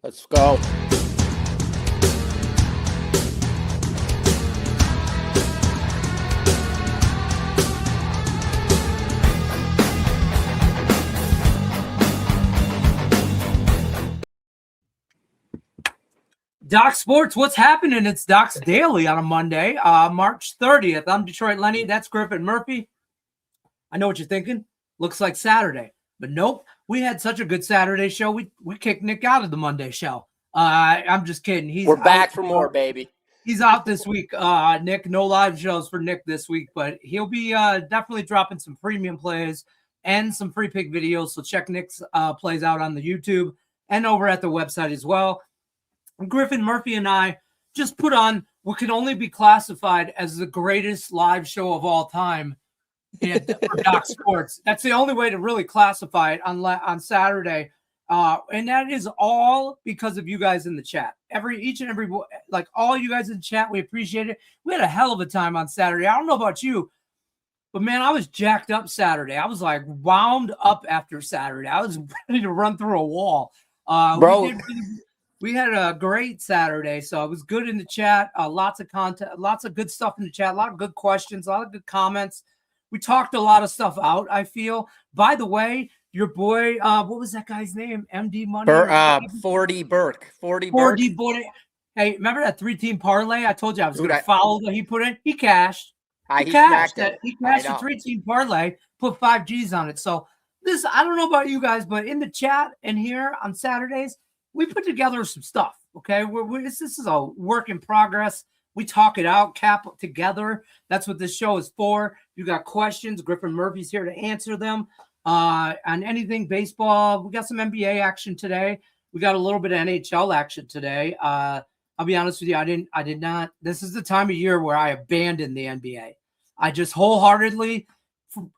Let's go. Doc Sports, what's happening? It's Doc's Daily on a Monday, March 30th. I'm Detroit Lenny. That's Griffin Murphy. I know what you're thinking. Looks like Saturday. But nope, we had such a good Saturday show. We kicked Nick out of the Monday show. I'm just kidding. We're back for more, baby. He's out this week, Nick. No live shows for Nick this week, but he'll be definitely dropping some premium plays and some free pick videos. So check Nick's plays out on the YouTube and over at the website as well. Griffin Murphy and I just put on what can only be classified as the greatest live show of all time for Doc Sports. That's the only way to really classify it on Saturday. And that is all because of you guys in the chat. Each and every, like all you guys in the chat, we appreciate it. We had a hell of a time on Saturday. I don't know about you, but man, I was jacked up Saturday. I was like wound up after Saturday. I was ready to run through a wall. Bro. We had a great Saturday, so it was good in the chat. Lots of content, lots of good stuff in the chat, a lot of good questions, a lot of good comments. We talked a lot of stuff out, I feel. By the way, your boy, what was that guy's name? MD Money? 40 Burke. 40 Burke. Burke. Hey, remember that 3-team parlay? I told you I was going to follow that he put in. He cashed. He cashed a 3-team parlay, put 5 G's on it. So this, I don't know about you guys, but in the chat and here on Saturdays, we put together some stuff, okay? This is a work in progress. We talk it out, cap together. That's what this show is for. You got questions, Griffin Murphy's here to answer them. On anything baseball, we got some NBA action today. We got a little bit of NHL action today. I'll be honest with you, I did not. This is the time of year where I abandoned the NBA. I just wholeheartedly,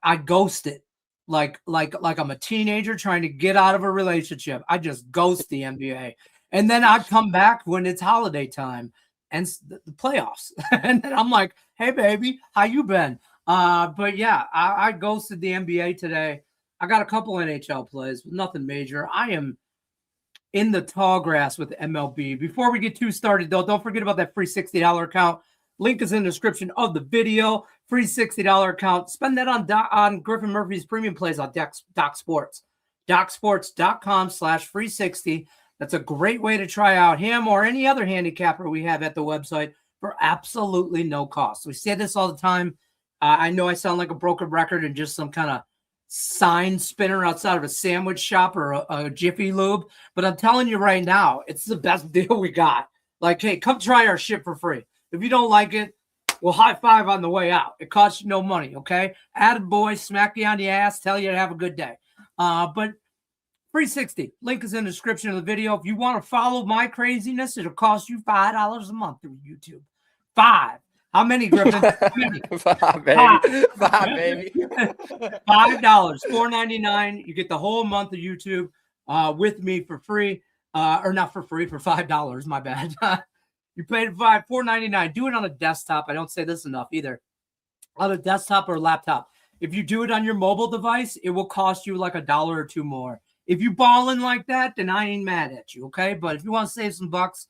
I ghost it. Like I'm a teenager trying to get out of a relationship. I just ghost the NBA. And then I come back when it's holiday time and the playoffs. And then I'm like, hey, baby, how you been? But yeah, I ghosted the NBA today. I got a couple NHL plays, but nothing major. I am in the tall grass with MLB. Before we get too started, though, don't forget about that free $60 account. Link is in the description of the video. Free $60 account. Spend that on Griffin Murphy's premium plays on Doc Sports. DocSports.com/free60. That's a great way to try out him or any other handicapper we have at the website for absolutely no cost. We say this all the time. I know I sound like a broken record and just some kind of sign spinner outside of a sandwich shop or a Jiffy Lube, but I'm telling you right now, it's the best deal we got. Like, hey, come try our shit for free. If you don't like it, we'll high five on the way out. It costs you no money, okay? Attaboy, smack you on the ass, tell you to have a good day. But free 60. Link is in the description of the video. If you want to follow my craziness, it'll cost you $5 a month through YouTube. 5. How many, Griffin? How many? 5, baby. 5, baby. $5, $4.99. You get the whole month of YouTube with me for free. Or not for free, for $5. My bad. You paid $4.99. Do it on a desktop. I don't say this enough either. On a desktop or a laptop. If you do it on your mobile device, it will cost you like $1 or $2 more. If you balling like that, then I ain't mad at you, okay? But if you want to save some bucks,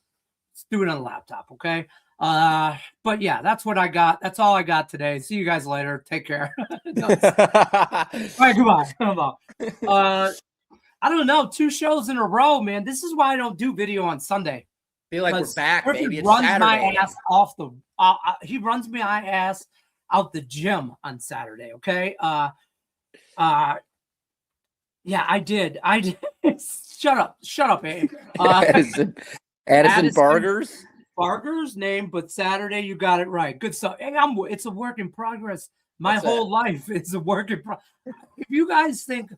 let's do it on a laptop, okay? But yeah, that's what I got. That's all I got today. See you guys later. Take care. All right, goodbye. I don't know. 2 shows in a row, man. This is why I don't do video on Sunday. Feel like we're back, baby. It's runs Saturday. My ass off the. He runs my ass out the gym on Saturday. Okay. Yeah, I did. Shut up, Abe. Addison Barger's name, but Saturday you got it right. Good stuff. Hey, it's a work in progress. My whole life is a work in progress. If you guys think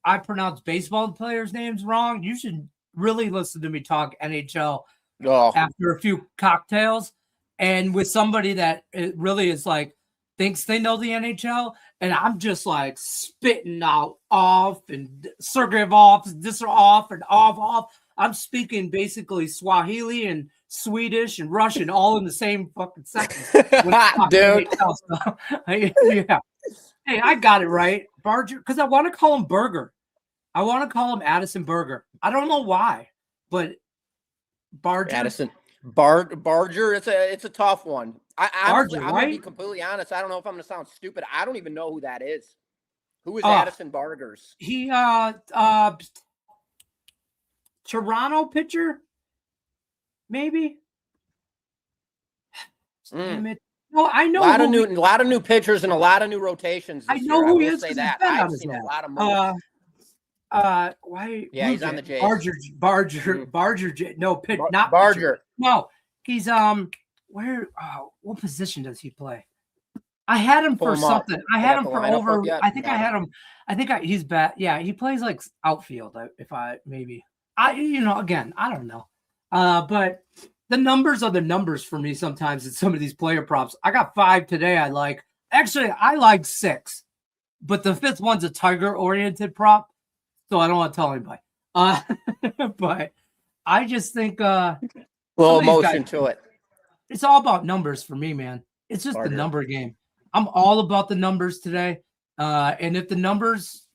I pronounce baseball players' names wrong, you should really listen to me talk NHL after a few cocktails and with somebody that it really is like thinks they know the NHL, and I'm just like spitting out off and Sergey off, this off and off. I'm speaking basically Swahili and Swedish and Russian all in the same fucking sentence. Dude. Yeah. Hey, I got it right. Barger, because I want to call him Burger. I want to call him Addison Burger. I don't know why, but Barger. Addison Barger. It's a tough one. I'm gonna be completely honest. I don't know if I'm gonna sound stupid. I don't even know who that is. Who is Addison Bargers? He Toronto pitcher, maybe. Damn it. No, I know. A lot of new pitchers and a lot of new rotations. I know who he is. Say that. I've seen a lot of moves. Why? Yeah, he's on the Jays. Barger. No, not Barger. Pitcher. No, he's where? What position does he play? I had him for something. I had him for over. I think I had him. He's bad. Yeah, he plays like outfield. Again, I don't know. But the numbers are the numbers for me sometimes in some of these player props. I got 5 today. I like 6, but the 5th one's a Tiger-oriented prop, so I don't want to tell anybody. But I just think little emotion to it. It's all about numbers for me, man. It's just the number game. I'm all about the numbers today. And if the numbers,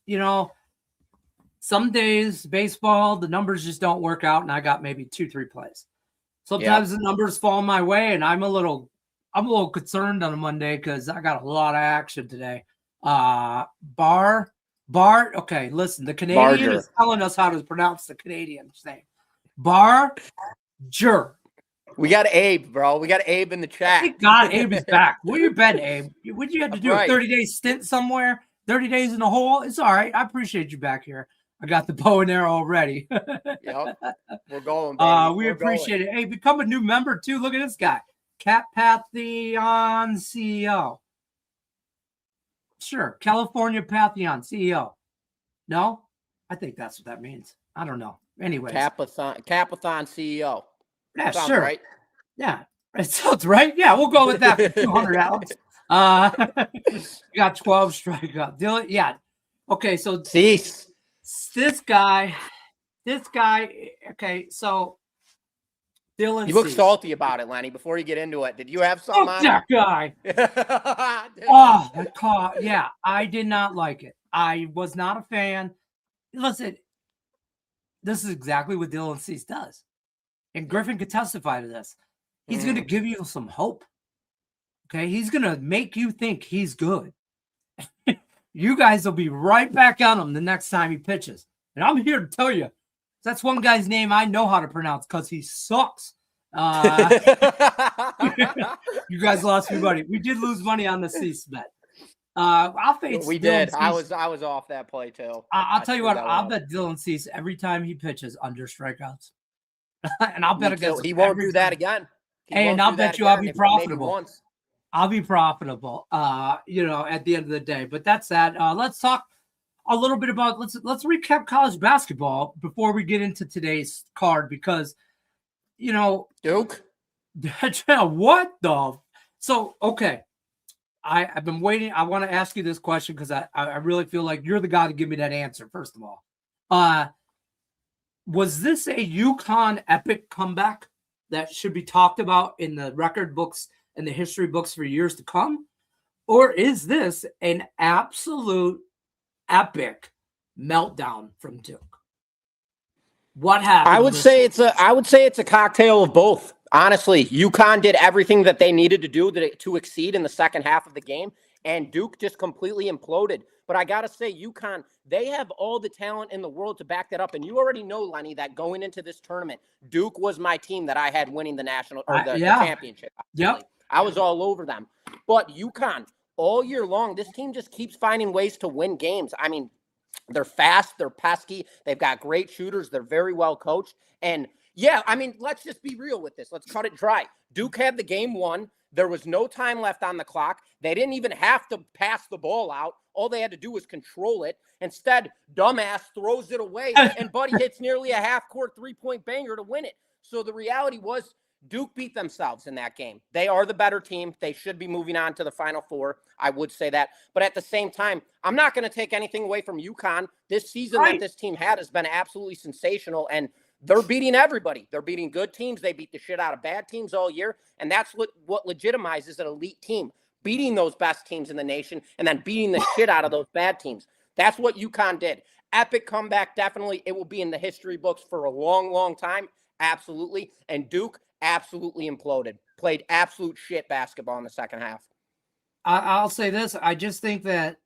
some days baseball, the numbers just don't work out, and I got maybe 2-3 plays. Sometimes the numbers fall my way, and I'm a little concerned on a Monday because I got a lot of action today. Okay, listen, the Canadian is telling us how to pronounce the Canadian's name. Barger. We got Abe, bro. We got Abe in the chat. Thank God Abe is back. Where you been, Abe? What'd you have to do? A 30-day stint somewhere? 30 days in the hole? It's all right. I appreciate you back here. I got the bow and arrow already. Yep. We're going, baby. We appreciate it. Hey, become a new member, too. Look at this guy. Cat Pantheon CEO. Sure. California Pantheon CEO. No? I think that's what that means. I don't know. Anyways. Capathon CEO. Yeah, sounds sure. Right. Yeah, it sounds right. Yeah, we'll go with that for 200, Alex. You got 12 strikeouts. Dylan, yeah. Okay, so this guy. Okay, so Dylan. You look salty about it, Lenny. Before you get into it, did you have something on that guy? Yeah, I did not like it. I was not a fan. Listen, this is exactly what Dylan Cease does. And Griffin could testify to this. He's going to give you some hope. Okay? He's going to make you think he's good. You guys will be right back on him the next time he pitches. And I'm here to tell you, that's one guy's name I know how to pronounce because he sucks. You guys lost me money. We did lose money on the Cease bet. I'll fade. We did. I was off that play too. I'll tell you what. I'll bet Dylan Cease every time he pitches under strikeouts. And I'll bet against he won't do that again. And I'll bet you I'll be profitable. I'll be profitable, at the end of the day. But that's that. Let's talk a little bit about let's recap college basketball before we get into today's card because Duke. What the okay. I've been waiting. I want to ask you this question because I really feel like you're the guy to give me that answer, first of all. Was this a UConn epic comeback that should be talked about in the record books and the history books for years to come? Or is this an absolute epic meltdown from Duke? What happened? I would say it's a cocktail of both. Honestly, UConn did everything that they needed to do to exceed in the second half of the game, and Duke just completely imploded. But I got to say, UConn, they have all the talent in the world to back that up. And you already know, Lenny, that going into this tournament, Duke was my team that I had winning the national or the championship. Yep. I was all over them. But UConn, all year long, this team just keeps finding ways to win games. I mean, they're fast, they're pesky, they've got great shooters, they're very well coached. And yeah, I mean, let's just be real with this. Let's cut it dry. Duke had the game won. There was no time left on the clock. They didn't even have to pass the ball out. All they had to do was control it. Instead, dumbass throws it away, and Buddy hits nearly a half-court three-point banger to win it. So the reality was Duke beat themselves in that game. They are the better team. They should be moving on to the Final Four. I would say that. But at the same time, I'm not going to take anything away from UConn. This season that this team had has been absolutely sensational, and they're beating everybody. They're beating good teams. They beat the shit out of bad teams all year, and that's what legitimizes an elite team, beating those best teams in the nation and then beating the shit out of those bad teams. That's what UConn did. Epic comeback, definitely. It will be in the history books for a long, long time. absolutely. And Duke absolutely imploded. Played absolute shit basketball in the second half. I'll say this. I just think that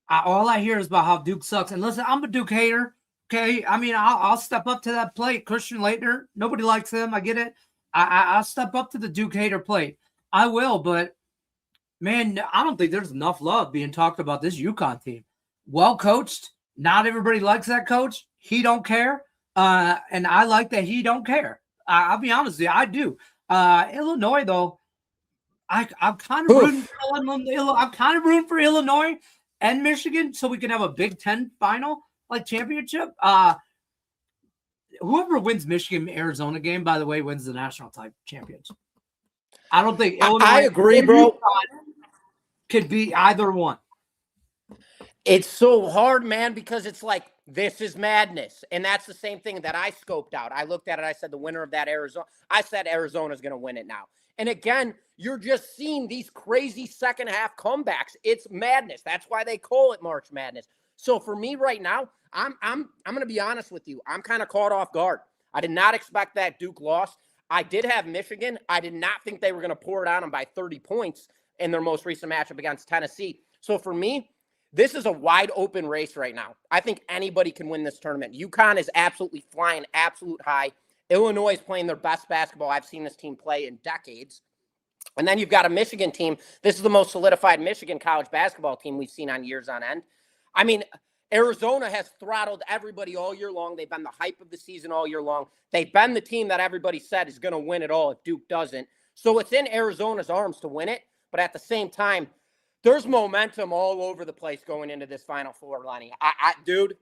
all I hear is about how Duke sucks. And listen, I'm a Duke hater. Okay. I mean, I'll step up to that plate. Christian Laettner, nobody likes him. I get it. I'll step up to the Duke hater plate. I will, but man, I don't think there's enough love being talked about this UConn team. Well coached. Not everybody likes that coach. He don't care. And I like that he don't care. I'll be honest with you, I do. Illinois, though, I'm kind of rooting for Illinois and Michigan so we can have a Big Ten final like championship. Whoever wins Michigan Arizona game, by the way, wins the national type championship. I don't think Illinois. I agree, bro. Could be either one. It's so hard, man, because it's like, this is madness. And that's the same thing that I scoped out. I looked at it. I said, the winner of that Arizona, I said Arizona's going to win it now. And again, you're just seeing these crazy second half comebacks. It's madness. That's why they call it March Madness. So for me right now, I'm going to be honest with you. I'm kind of caught off guard. I did not expect that Duke loss. I did have Michigan. I did not think they were going to pour it on them by 30 points in their most recent matchup against Tennessee. So for me, this is a wide open race right now. I think anybody can win this tournament. UConn is absolutely flying absolute high. Illinois is playing their best basketball I've seen this team play in decades. And then you've got a Michigan team. This is the most solidified Michigan college basketball team we've seen on years on end. I mean, Arizona has throttled everybody all year long. They've been the hype of the season all year long. They've been the team that everybody said is going to win it all if Duke doesn't. So it's in Arizona's arms to win it. But at the same time, there's momentum all over the place going into this Final Four, Lenny. Dude,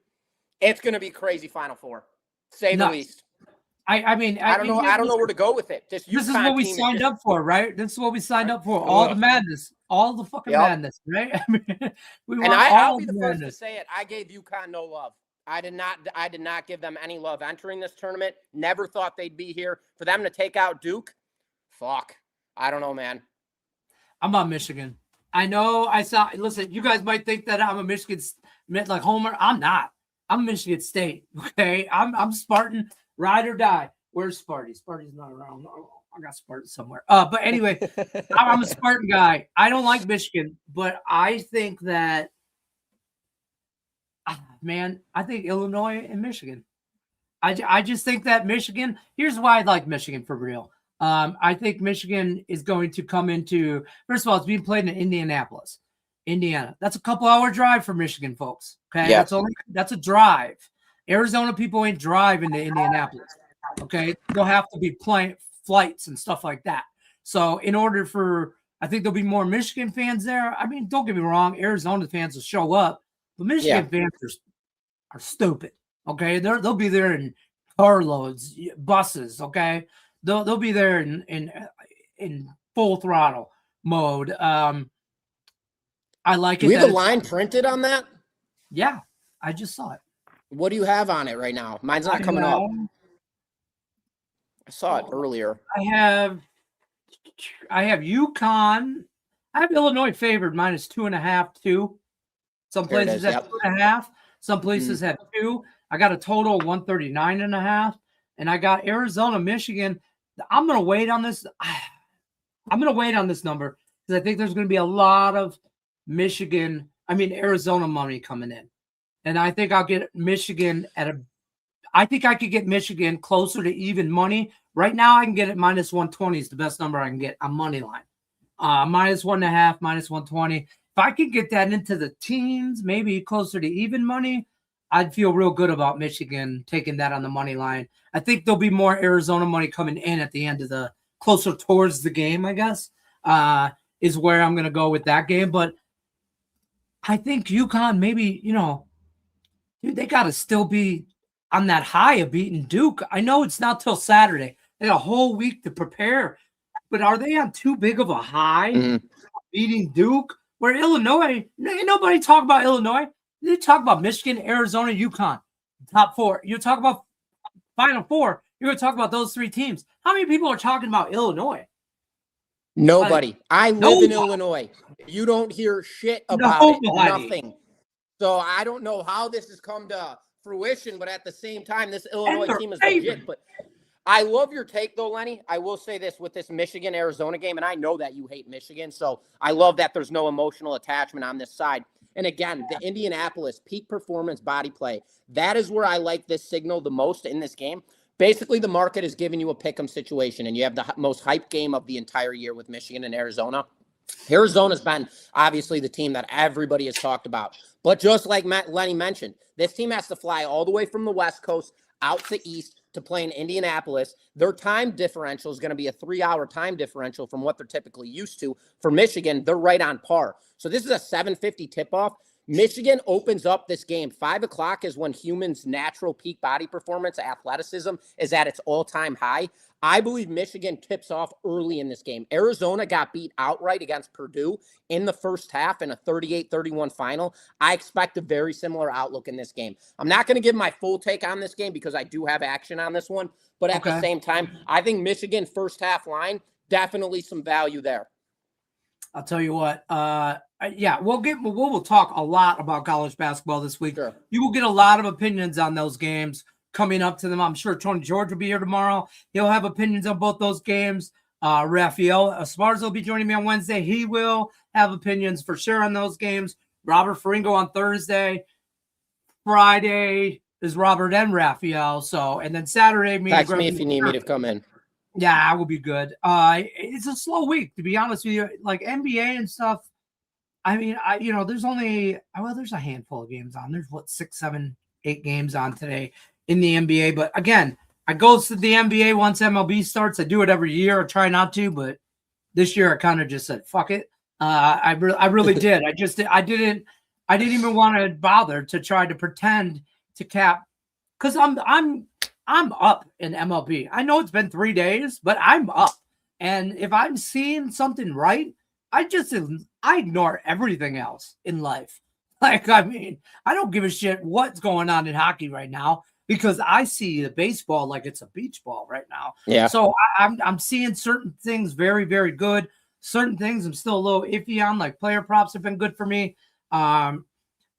it's going to be crazy Final Four, say the least. I mean, I don't know where to go with it. This is what we signed up for, right? This is what we signed up for. All the madness, all the fucking madness, right? I mean, I'll be the first to say it. I gave UConn no love. I did not give them any love entering this tournament. Never thought they'd be here. For them to take out Duke, fuck. I don't know, man. I'm on Michigan. I know listen, you guys might think that I'm a Michigan, like Homer. I'm not. I'm Michigan State. Okay. I'm Spartan, ride or die. Where's Sparty? Sparty's not around. I got Spartan somewhere. But anyway, I'm a Spartan guy. I don't like Michigan, but I think that, man, I think Illinois and Michigan. I just think that Michigan, here's why I like Michigan for real. I think Michigan is going to come into, first of all, it's being played in Indianapolis, Indiana. That's a couple-hour drive for Michigan folks. Okay, yeah. That's a drive. Arizona people ain't driving to Indianapolis. Okay, they'll have to be playing flights and stuff like that. So in order for, I think there'll be more Michigan fans there. I mean, don't get me wrong, Arizona fans will show up, but Michigan fans are stupid. Okay, they'll be there in carloads, buses. Okay. They'll be there in full throttle mode. I like it. Do we have a line printed on that? Yeah, I just saw it. What do you have on it right now? Mine's not coming up. I saw it earlier. I have UConn. I have Illinois favored -2.5, 2. Some places have 2.5. Some places have 2. I got a total of 139.5. And I got Arizona, Michigan. I'm going to wait on this. I'm going to wait on this number because I think there's going to be a lot of Arizona money coming in. And I think I'll get Michigan I think I could get Michigan closer to even money. Right now, I can get it -120 is the best number I can get on money line. -1.5, -120. If I could get that into the teens, maybe closer to even money, I'd feel real good about Michigan taking that on the money line. I think there'll be more Arizona money coming in at the end of closer towards the game, I guess, is where I'm going to go with that game. But I think UConn maybe, dude, they got to still be on that high of beating Duke. I know it's not till Saturday. They got a whole week to prepare. But are they on too big of a high beating Duke? Where Illinois, nobody talk about Illinois. You talk about Michigan, Arizona, UConn, top 4. You talk about Final Four. You're going to talk about those 3 teams. How many people are talking about Illinois? Nobody. I live in Illinois. You don't hear shit about it. Nothing. So I don't know how this has come to fruition, but at the same time, this Illinois team is legit. But I love your take, though, Lenny. I will say this with this Michigan-Arizona game, and I know that you hate Michigan, so I love that there's no emotional attachment on this side. And again, the Indianapolis peak performance body play, that is where I like this signal the most in this game. Basically, the market is giving you a pick'em situation, and you have the most hyped game of the entire year with Michigan and Arizona. Arizona's been obviously the team that everybody has talked about. But just like Lenny mentioned, this team has to fly all the way from the West Coast out to East to play in Indianapolis. Their time differential is going to be a 3-hour time differential from what they're typically used to. For Michigan, they're right on par. So this is a 7:50 tip-off. Michigan opens up this game. 5 o'clock is when humans' natural peak body performance, athleticism, is at its all-time high. I believe Michigan tips off early in this game. Arizona got beat outright against Purdue in the first half in a 38-31 final. I expect a very similar outlook in this game. I'm not going to give my full take on this game because I do have action on this one. But at the same time, I think Michigan first half line, definitely some value there. I'll tell you what. Yeah, we'll talk a lot about college basketball this week. Sure. You will get a lot of opinions on those games coming up to them. I'm sure Tony George will be here tomorrow. He'll have opinions on both those games. Rafael Esparza will be joining me on Wednesday. He will have opinions for sure on those games. Robert Faringo on Thursday. Friday is Robert and Rafael. So, and then Saturday, text me if you need me to come in. Yeah, I will be good. It's a slow week, to be honest with you. Like NBA and stuff. I mean, there's there's a handful of games on. There's 6, 7, 8 games on today in the NBA. But again, I go to the NBA once MLB starts. I do it every year. I try not to, but this year I kind of just said, fuck it. I really did. I didn't even want to bother to try to pretend to cap because I'm up in MLB. I know it's been 3 days, but I'm up. And if I'm seeing something right, I ignore everything else in life. Like, I mean, I don't give a shit what's going on in hockey right now because I see the baseball like it's a beach ball right now. Yeah. So I'm seeing certain things very, very good. Certain things I'm still a little iffy on, like player props have been good for me.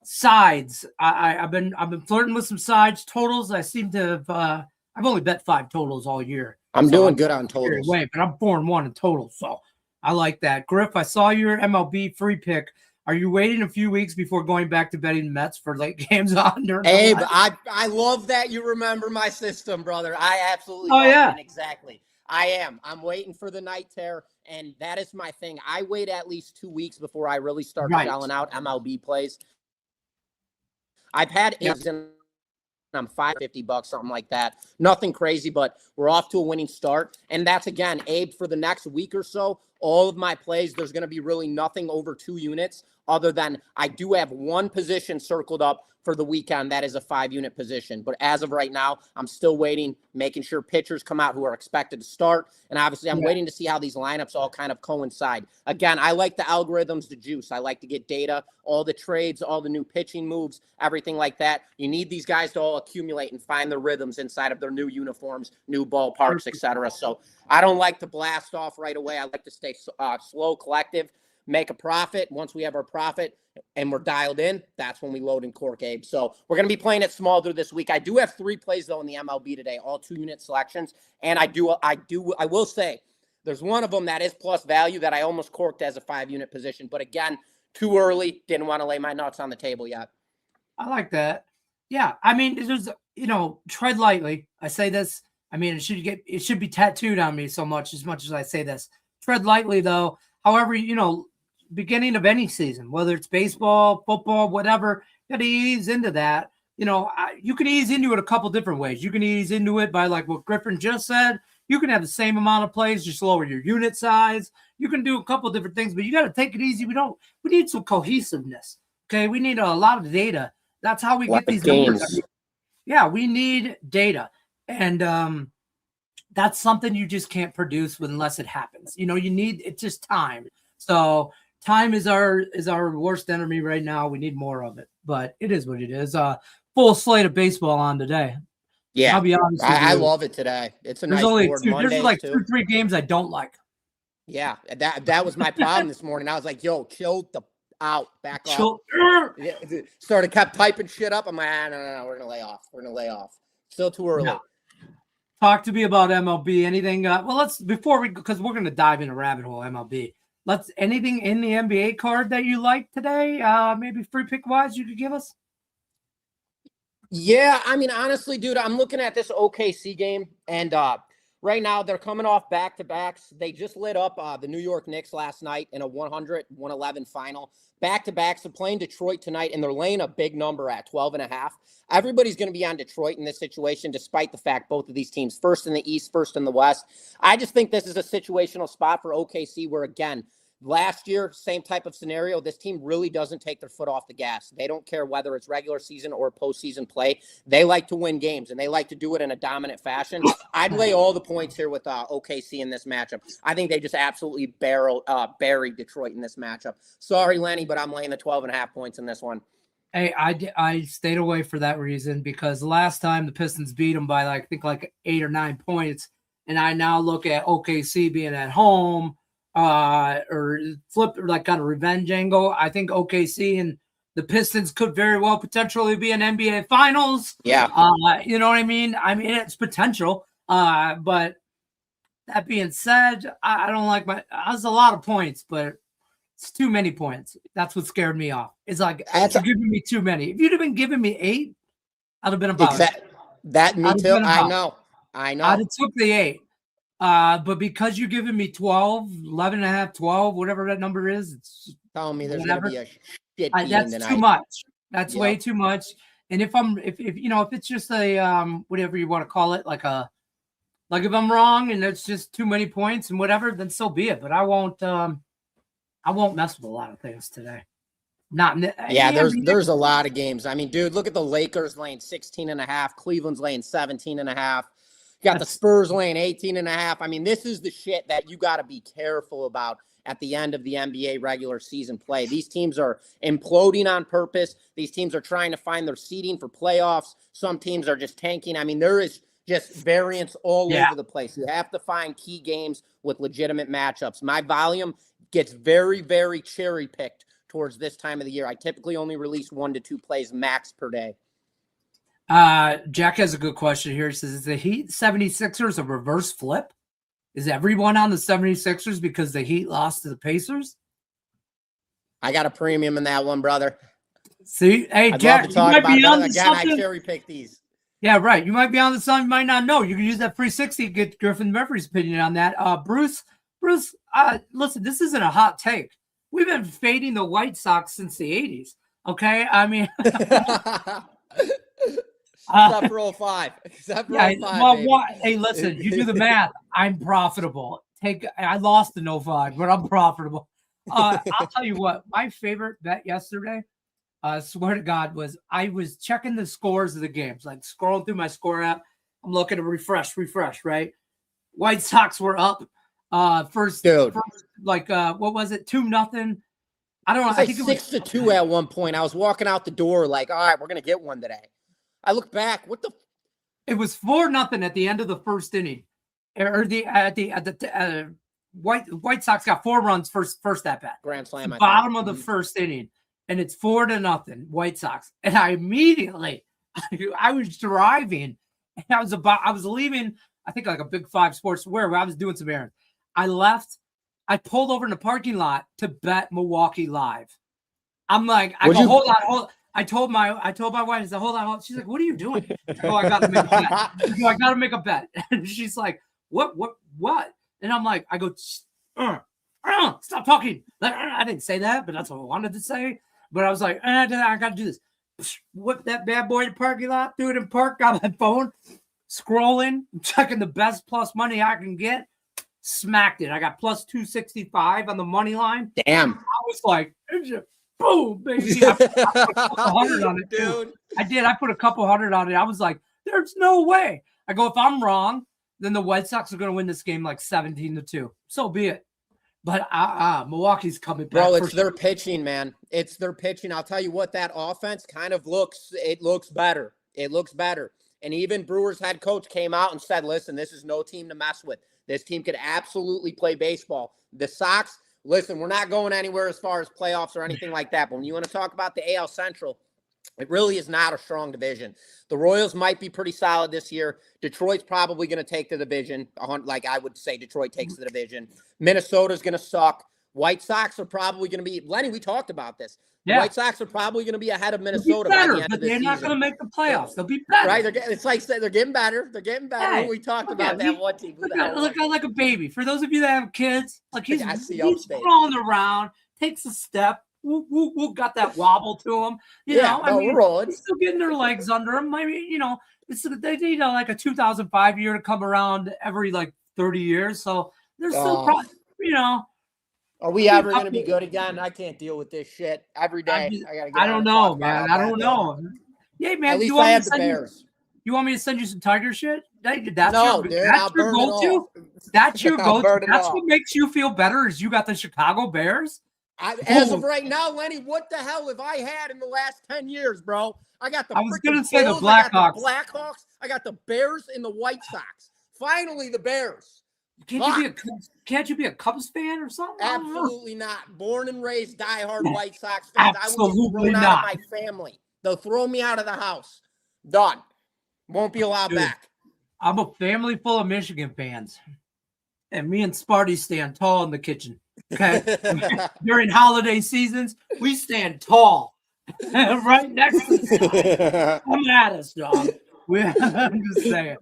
Sides, I've been flirting with some sides. Totals, I seem to have. I've only bet 5 totals all year. I'm doing good on totals. But I'm 4-1 in total, so I like that. Griff, I saw your MLB free pick. Are you waiting a few weeks before going back to betting Mets for late games on? Abe, I love that you remember my system, brother. I absolutely love it. Exactly. I am. I'm waiting for the night tear, and that is my thing. I wait at least 2 weeks before I really start shelling out MLB plays. I've had I'm $550, something like that. Nothing crazy, but we're off to a winning start. And that's, again, Abe, for the next week or so, all of my plays, there's going to be really nothing over 2 units other than I do have one position circled up for the weekend. That is a 5-unit position. But as of right now, I'm still waiting, making sure pitchers come out who are expected to start. And obviously, I'm waiting to see how these lineups all kind of coincide. Again, I like the algorithms, the juice. I like to get data, all the trades, all the new pitching moves, everything like that. You need these guys to all accumulate and find the rhythms inside of their new uniforms, new ballparks, etc. So I don't like to blast off right away. I like to stay slow, collective, make a profit. Once we have our profit and we're dialed in, that's when we load in cork, Abe. So we're going to be playing it small through this week. I do have 3 plays, though, in the MLB today, all 2-unit selections. And I will say there's one of them that is plus value that I almost corked as a 5-unit position. But again, too early. Didn't want to lay my nuts on the table yet. I like that. Yeah. I mean, there's, tread lightly. I say this. I mean, it should be tattooed on me so much as I say this. Tread lightly, though. However, beginning of any season, whether it's baseball, football, whatever, you got to ease into that. You can ease into it a couple different ways. You can ease into it by like what Griffin just said. You can have the same amount of plays, just lower your unit size. You can do a couple different things, but you got to take it easy. We need some cohesiveness. Okay. We need a lot of data. That's how we get these numbers. Yeah. We need data. That's something you just can't produce unless it happens. It's just time. So time is our worst enemy right now. We need more of it, but it is what it is. Full slate of baseball on today. Yeah, I'll be honest. I love it today. It's a nice board. There's like 2 or 3 games I don't like. Yeah, that was my problem this morning. I was like, "Yo, chill out, back off." Kept typing shit up. I'm like, no, we're gonna lay off. Still too early. Talk to me about MLB. Anything? Well, because we're going to dive in a rabbit hole, MLB. Anything in the NBA card that you like today? Maybe free pick wise you could give us? Yeah, I mean, honestly, dude, I'm looking at this OKC game, and right now they're coming off back-to-backs. They just lit up the New York Knicks last night in a 100-111 final. Back-to-backs. They're playing Detroit tonight, and they're laying a big number at 12.5. Everybody's going to be on Detroit in this situation, despite the fact both of these teams, first in the East, first in the West. I just think this is a situational spot for OKC where, again, last year, same type of scenario. This team really doesn't take their foot off the gas. They don't care whether it's regular season or postseason play. They like to win games, and they like to do it in a dominant fashion. I'd lay all the points here with OKC in this matchup. I think they just absolutely buried Detroit in this matchup. Sorry, Lenny, but I'm laying the 12.5 points in this one. Hey, I stayed away for that reason because last time the Pistons beat them by I think 8 or 9 points, and I now look at OKC being at home. Or flip kind of revenge angle. I think OKC and the Pistons could very well potentially be an NBA Finals. Yeah. You know what I mean? I mean, it's potential. But that being said, I don't like that's a lot of points, but it's too many points. That's what scared me off. It's you're giving me too many. If you'd have been giving me 8, I'd have been about it. That me too. I know. I'd have took the 8. But because you're giving me 12, 11.5, 12, whatever that number is, it's telling me there's going to be a shit game that's tonight. too much. That's way too much. And if it's just a whatever you want to call it, if I'm wrong and it's just too many points and whatever, then so be it. But I won't mess with a lot of things today. There's a lot of games. I mean, dude, look at the Lakers laying 16.5, Cleveland's laying 17.5. You got the Spurs laying 18.5. I mean, this is the shit that you got to be careful about at the end of the NBA regular season play. These teams are imploding on purpose. These teams are trying to find their seeding for playoffs. Some teams are just tanking. I mean, there is just variance all over the place. You have to find key games with legitimate matchups. My volume gets very, very cherry-picked towards this time of the year. I typically only release 1 to 2 plays max per day. Jack has a good question here. He says, is the Heat 76ers a reverse flip? Is everyone on the 76ers because the Heat lost to the Pacers? I got a premium in that one, brother. See, hey, I'd Jack, love to talk you might be on again, something. I cherry pick these. Yeah, right. You might be on the sun. You might not know. You can use that 360 to get Griffin Murphy's opinion on that. Bruce, listen, this isn't a hot take. We've been fading the White Sox since the 80s. Okay? I mean... Except for 05. Except for 05, baby. Hey, listen, you do the math. I'm profitable. I lost in 05, but I'm profitable. I'll tell you what, my favorite bet yesterday, swear to God, was I was checking the scores of the games, scrolling through my score app. I'm looking to refresh, right? White Sox were up first, what was it, 2-0? I don't know. I think it was 6-2 at one point. I was walking out the door all right, we're going to get one today. I look back. It was 4-0 at the end of the first inning, or White Sox got 4 runs first at bat. Grand slam. Bottom of the first inning, and it's 4-0 White Sox. And I immediately, I was driving, and I was leaving. I think a Big 5 Sports where I was doing some errands. I left. I pulled over in the parking lot to bet Milwaukee live. I'm like, hold on. I told my wife, I said, hold on. She's like, what are you doing? I go, I got to make a bet. I got to make a bet. And she's like, what? And I'm like, I go, stop talking. I didn't say that, but that's what I wanted to say. But I was like, I got to do this. Whip that bad boy in the parking lot, threw it in park, got my phone, scrolling, checking the best plus money I can get. Smacked it. I got plus 265 on the money line. Damn. I was like, boom, baby. I put a couple hundred on it, dude. I did. I put a couple hundred on it. I was like, there's no way. I go, if I'm wrong, then the White Sox are going to win this game 17-2. So be it. But Milwaukee's coming back. Bro, it's their pitching, man. It's their pitching. I'll tell you what, that offense kind of looks better. It looks better. And even Brewers head coach came out and said, listen, this is no team to mess with. This team could absolutely play baseball. The Sox, listen, we're not going anywhere as far as playoffs or anything like that. But when you want to talk about the AL Central, It really is not a strong division. The Royals might be pretty solid this year. Detroit's probably going to take the division. Like I would say Detroit takes the division. Minnesota's going to suck. White Sox are probably going to be – Lenny, we talked about this. The White Sox are probably going to be ahead of Minnesota by the end of the season. They're not going to make the playoffs. They'll be better. Right? It's like they're getting better. They're getting better. Hey, we talked about that one team. Look like a baby. For those of you that have kids, like he's crawling around, takes a step. We'll got that wobble to him. You know, we're rolling. He's still getting their legs under him. I mean, you know, they need like a 2005 year to come around every like 30 years. So they're still, you know. Are we ever going to be good again? I can't deal with this shit every day. I don't know, man. I don't know. Yeah, man. At least I have the Bears. You want me to send you some Tiger shit? That's your go-to. That's your go-to. That's what makes you feel better. Is you got the Chicago Bears? As of right now, Lenny, what the hell have I had in the last 10 years, bro? I got the Blackhawks. I got the Bears and the White Sox. Finally, the Bears. Can't you be a Cubs fan or something? Absolutely not. Born and raised diehard White Sox fans. Absolutely I will be thrown out of my family. They'll throw me out of the house. Done. Won't be allowed back. I'm a family full of Michigan fans. And me and Sparty stand tall in the kitchen. Okay. During holiday seasons, we stand tall. Right next to the come at us, dog. I'm just saying.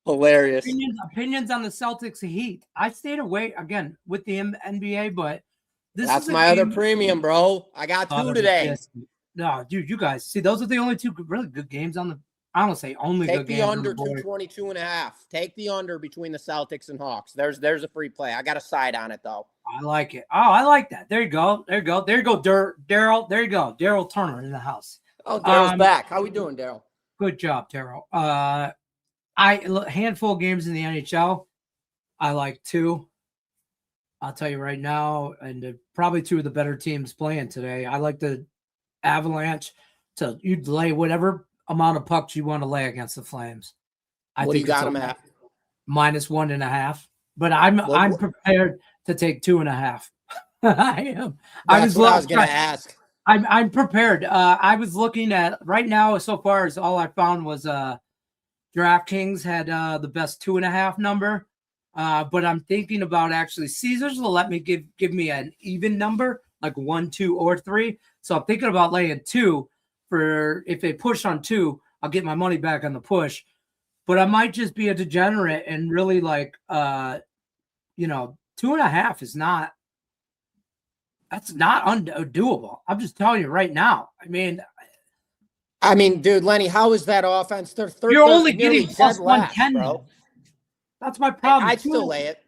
Hilarious. Opinions on the Celtics Heat. I stayed away again with the NBA, but that's my other premium, bro. I got two today. No, dude, you guys see those are the only two really good games on the. I don't say only good games. Take the under 222.5. Take the under between the Celtics and Hawks. There's a free play. I got a side on it though. I like it. Oh, I like that. There you go. Daryl. There you go. Daryl Turner in the house. Oh, Daryl's back. How we doing, Daryl? Good job, Daryl. Handful of games in the NHL. I like two. I'll tell you right now, and probably two of the better teams playing today. I like the Avalanche to you lay whatever amount of pucks you want to lay against the Flames. What do you got them at? -1.5. But I'm prepared to take 2.5. I am. That's what I was going to ask. I'm prepared. I was looking at right now so far as all I found was DraftKings had the best 2.5 number. But I'm thinking about actually Caesars will let me give me an even number, like 1, 2, or 3. So I'm thinking about laying 2 for if they push on 2, I'll get my money back on the push. But I might just be a degenerate and really like 2.5 is not. That's not undoable. I'm just telling you right now. I mean, dude, Lenny, how is that offense? You're only getting plus 110, bro. That's my problem. I'd still lay it.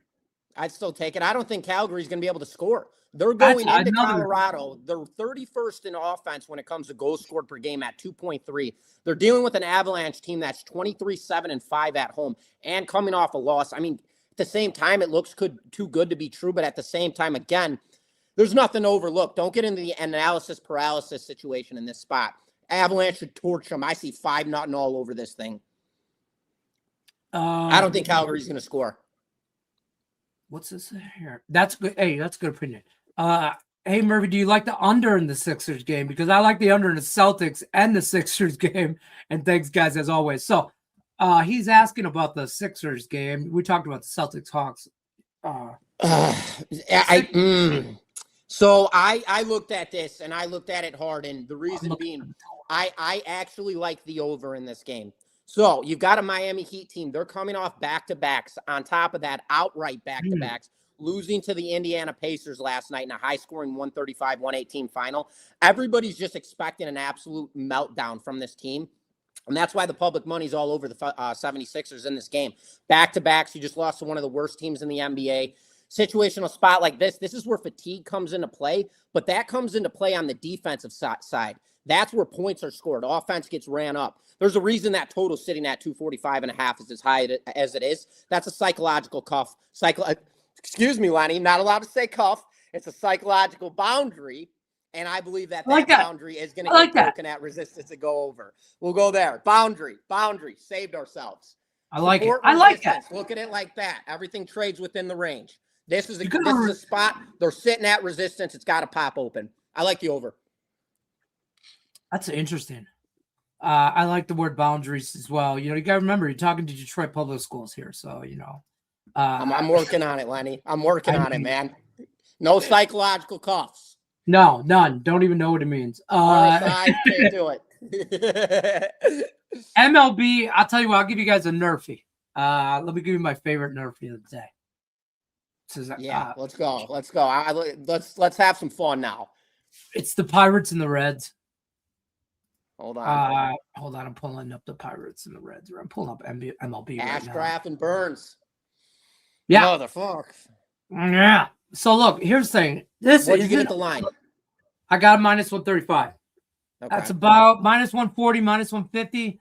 I'd still take it. I don't think Calgary's going to be able to score. They're going into Colorado. They're 31st in offense when it comes to goals scored per game at 2.3. They're dealing with an Avalanche team that's 23-7-5 at home and coming off a loss. I mean, at the same time, it looks too good to be true. But at the same time, again, there's nothing to overlook. Don't get into the analysis paralysis situation in this spot. Avalanche should torch them. I see 5-0 all over this thing. I don't think Calgary's going to score. What's this here? That's good. Hey, that's good opinion. Hey, Murphy, do you like the under in the Sixers game? Because I like the under in the Celtics and the Sixers game. And thanks, guys, as always. So he's asking about the Sixers game. We talked about the Celtics Hawks. So I looked at this, and I looked at it hard, and the reason being I actually like the over in this game. So you've got a Miami Heat team. They're coming off back-to-backs. On top of that, outright back-to-backs, losing to the Indiana Pacers last night in a high-scoring 135-118 final. Everybody's just expecting an absolute meltdown from this team. And that's why the public money's all over the 76ers in this game. Back-to-backs, you just lost to one of the worst teams in the NBA. Situational spot like this is where fatigue comes into play, but that comes into play on the defensive side. That's where points are scored. Offense gets ran up. There's a reason that total's sitting at 245.5 is as high as it is. That's a psychological cuff. Excuse me, Lenny, not allowed to say cuff. It's a psychological boundary, and I believe that boundary is going to get broken at resistance to go over. We'll go there. Boundary. Saved ourselves. I like it. I like that. Look at it like that. Everything trades within the range. This is a spot. They're sitting at resistance. It's got to pop open. I like the over. That's interesting. I like the word boundaries as well. You know, you got to remember, you're talking to Detroit public schools here. So, you know. I'm working on it, Lenny. I'm working on it, man. No psychological cuffs. No, none. Don't even know what it means. RSI, can't do it. MLB, I'll tell you what, I'll give you guys a Nerfy. Let me give you my favorite Nerfy of the day. Yeah, let's go. Let's go. Let's have some fun now. It's the Pirates and the Reds. Hold on. Hold on. I'm pulling up the Pirates and the Reds. I'm pulling up MLB right now. Ashcraft and Burns. Yeah. Motherfucker. Yeah. So look, here's the thing. What did you get at the line? I got a minus 135. Okay. That's about minus 140, minus 150.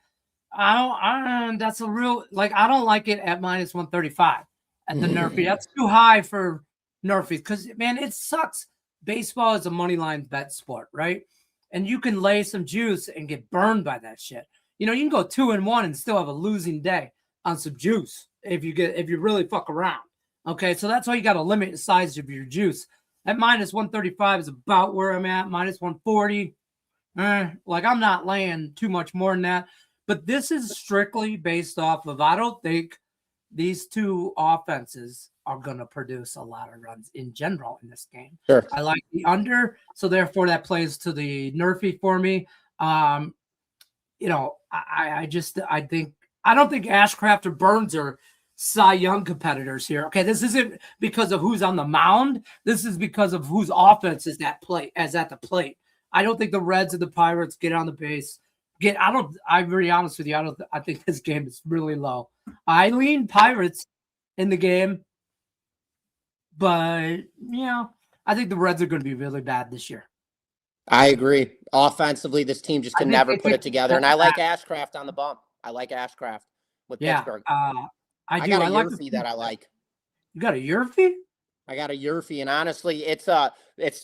That's a real, like, I don't like it at minus 135 at the Nerfy. That's too high for Nerfy because, man, it sucks. Baseball is a money line bet sport, right? And you can lay some juice and get burned by that shit. You know, you can go 2-1 and still have a losing day on some juice if you really fuck around. Okay, so that's why you got to limit the size of your juice. At minus 135 is about where I'm at. Minus 140. Like, I'm not laying too much more than that. But this is strictly based off of, I don't think these two offenses are going to produce a lot of runs in general in this game. Sure. I like the under, so therefore that plays to the Nerfy for me. You know, I don't think Ashcraft or Burns are Cy Young competitors here. Okay, this isn't because of who's on the mound. This is because of whose offense is at the plate. I don't think the Reds and the Pirates get on the base. I'm very honest with you. I think this game is really low. I lean Pirates in the game, but you know, I think the Reds are going to be really bad this year. I agree. Offensively, this team just can never put it together. And I like Ashcraft on the bump. I like Ashcraft with Pittsburgh. I got a Yurfie that I like. You got a Yurfie? I got a Yurfie, and honestly, it's a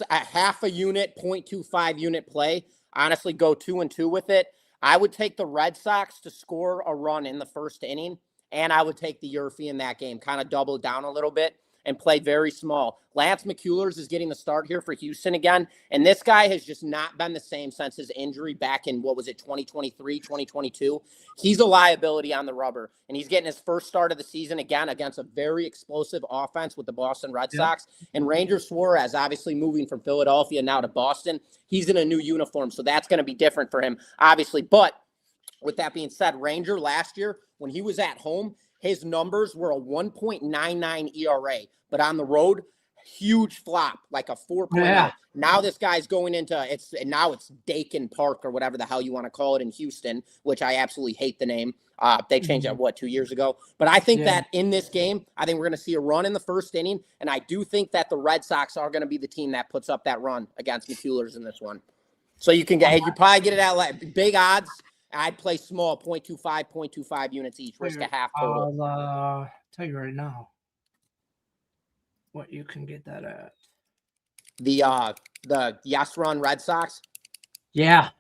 half a unit, 0.25 unit play. Honestly, go 2-2 with it. I would take the Red Sox to score a run in the first inning, and I would take the Yurfie in that game, kind of double it down a little bit and play very small. Lance McCullers is getting the start here for Houston again, and this guy has just not been the same since his injury back in, 2023, 2022. He's a liability on the rubber, and he's getting his first start of the season again against a very explosive offense with the Boston Red Sox. And Ranger Suarez, obviously moving from Philadelphia now to Boston, he's in a new uniform, so that's going to be different for him, obviously. But with that being said, Ranger last year, when he was at home, his numbers were a 1.99 ERA, but on the road, huge flop, like a 4.0. Yeah. Now this guy's going into it's Dakin Park or whatever the hell you want to call it in Houston, which I absolutely hate the name. They changed that 2 years ago. But I think that in this game, I think we're going to see a run in the first inning, and I do think that the Red Sox are going to be the team that puts up that run against McCullers in this one. So you probably get it at like big odds. I'd play small, 0.25 units each, risk a half total. I'll tell you right now what you can get that at. The yes run Red Sox. Yeah,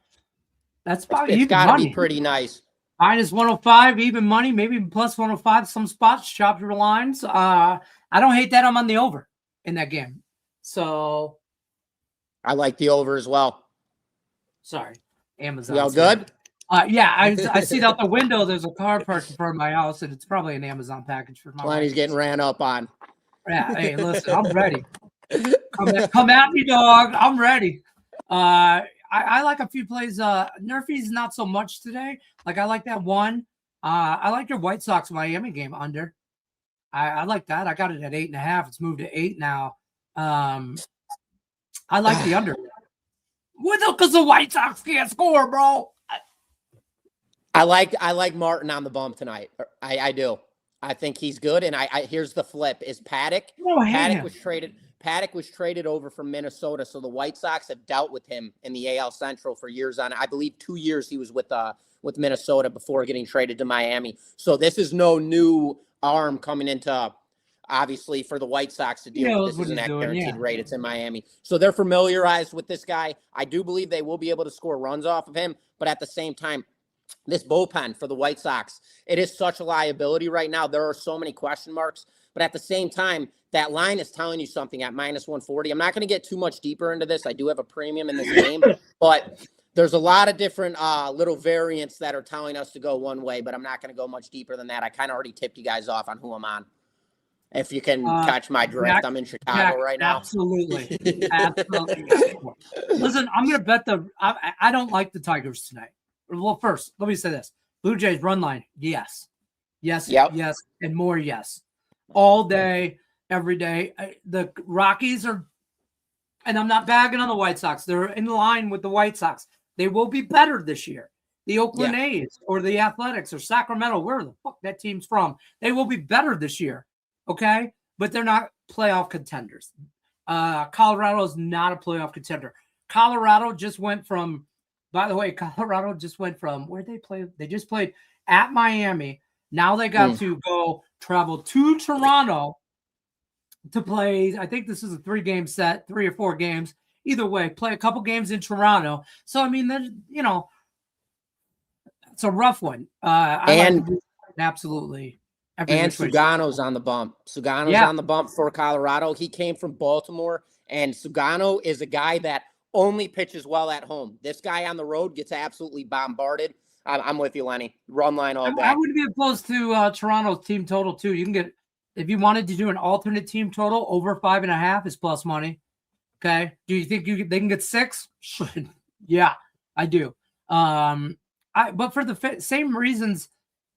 that's probably it's got to be pretty nice. Minus 105, even money, maybe plus 105. Some spots, chop your lines. I don't hate that. I'm on the over in that game. So I like the over as well. Sorry, Amazon. You all good? Yeah, I see out the window. There's a car parked in front of my house, and it's probably an Amazon package for my. Lenny's getting ran up on. Yeah, hey, listen, I'm ready. Come at me, dog. I'm ready. I like a few plays. Nerfy's not so much today. Like I like that one. I like your White Sox Miami game under. I like that. I got it at 8.5. It's moved to 8 now. I like the under. Because the White Sox can't score, bro. I like Martin on the bump tonight. I do. I think he's good. And I here's the flip: is Paddock? Paddock was traded over from Minnesota, so the White Sox have dealt with him in the AL Central for years on. I believe 2 years he was with Minnesota before getting traded to Miami. So this is no new arm coming into. Obviously, for the White Sox to deal with this isn't that guaranteed rate. It's in Miami. So they're familiarized with this guy. I do believe they will be able to score runs off of him. But at the same time, this bullpen for the White Sox, it is such a liability right now. There are so many question marks. But at the same time, that line is telling you something at minus 140. I'm not going to get too much deeper into this. I do have a premium in this game. But there's a lot of different little variants that are telling us to go one way, but I'm not going to go much deeper than that. I kind of already tipped you guys off on who I'm on. If you can catch my drift, Jack, I'm in Chicago right now. Absolutely. Absolutely. Listen, I'm going to bet I don't like the Tigers tonight. Well, first, let me say this. Blue Jays run line, yes. Yes, yes, and more yes. All day, every day. The Rockies are, and I'm not bagging on the White Sox. They're in line with the White Sox. They will be better this year. The Oakland A's or the Athletics or Sacramento, where the fuck that team's from, they will be better this year. Okay, but they're not playoff contenders. Colorado is not a playoff contender. Colorado just went from, by the way, where they played? They just played at Miami. Now they got to go travel to Toronto to play. I think this is a 3-game set, 3 or 4 games. Either way, play a couple games in Toronto. So, I mean, it's a rough one. Absolutely. And Sugano's on the bump. On the bump for Colorado. He came from Baltimore, and Sugano is a guy that only pitches well at home. This guy on the road gets absolutely bombarded. I'm with you, Lenny. Run line all day. I would be opposed to Toronto's team total, too. You can get, if you wanted to do an alternate team total, over 5.5 is plus money. Okay. Do you think they can get 6? Yeah, I do. But for the same reasons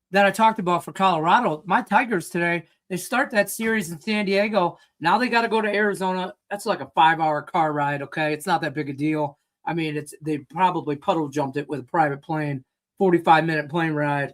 that I talked about for Colorado, my Tigers today, they start that series in San Diego. Now they got to go to Arizona. That's like a 5-hour car ride, okay? It's not that big a deal. I mean, they probably puddle jumped it with a private plane, 45-minute plane ride.